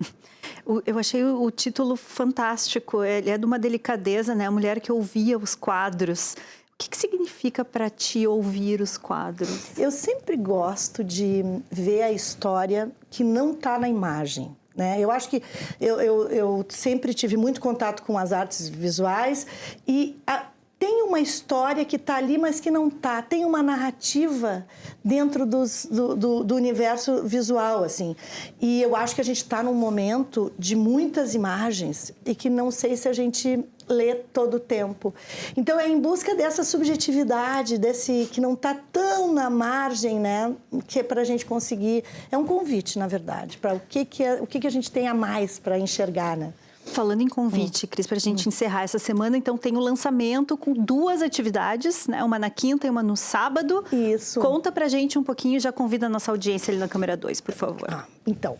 Eu achei o título fantástico, ele é de uma delicadeza, né? A mulher que ouvia os quadros. O que significa para ti ouvir os quadros? Eu sempre gosto de ver a história que não está na imagem. Né? Eu acho que eu sempre tive muito contato com as artes visuais e tem uma história que está ali, mas que não está. Tem uma narrativa dentro do universo visual, assim. E eu acho que a gente está num momento de muitas imagens e que não sei se a gente lê todo o tempo. Então, é em busca dessa subjetividade, desse que não está tão na margem, né? Que é para a gente conseguir... É um convite, na verdade, para o que a gente tem a mais para enxergar, né? Falando em convite, Cris, para a gente encerrar essa semana, então tem o lançamento com 2 atividades, né? Uma na quinta e uma no sábado. Isso. Conta pra gente um pouquinho e já convida a nossa audiência ali na câmera 2, por favor. Então,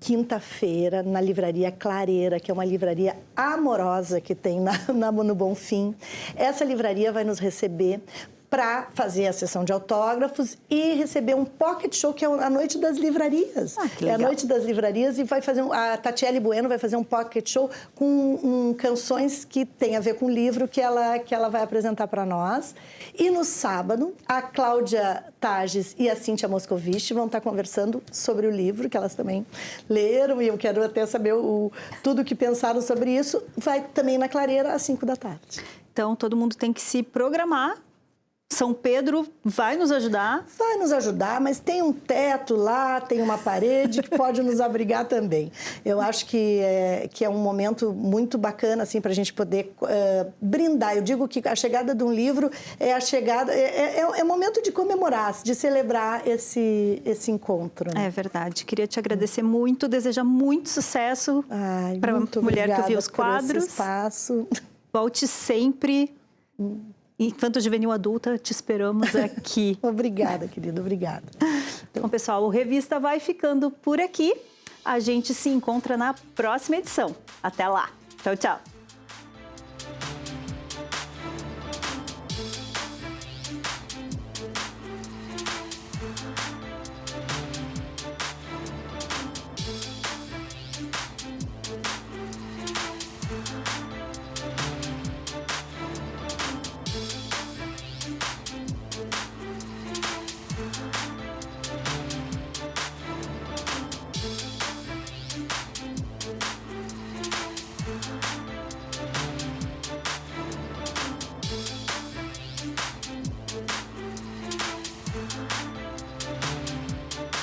quinta-feira, na Livraria Clareira, que é uma livraria amorosa que tem no Bonfim. Essa livraria vai nos receber para fazer a sessão de autógrafos e receber um pocket show, que é a Noite das Livrarias. Que legal. É a Noite das Livrarias, e vai fazer a Tatiele Bueno vai fazer um pocket show com canções que tem a ver com o livro que ela vai apresentar para nós. E no sábado, a Cláudia Tages e a Cíntia Moscovici vão estar conversando sobre o livro, que elas também leram, e eu quero até saber tudo o que pensaram sobre isso. Vai também na Clareira, às 5 da tarde. Então, todo mundo tem que se programar. São Pedro vai nos ajudar? Vai nos ajudar, mas tem um teto lá, tem uma parede que pode nos abrigar também. Eu acho que é um momento muito bacana assim, para a gente poder brindar. Eu digo que a chegada de um livro é momento de comemorar, de celebrar esse encontro. Né? É verdade. Queria te agradecer muito, desejar muito sucesso para a mulher que ouviu os quadros. Esse espaço. Volte sempre. Infanto Juvenil Adulta, te esperamos aqui. Obrigada, querida, obrigada. Então, pessoal, o Revista vai ficando por aqui. A gente se encontra na próxima edição. Até lá. Tchau, tchau.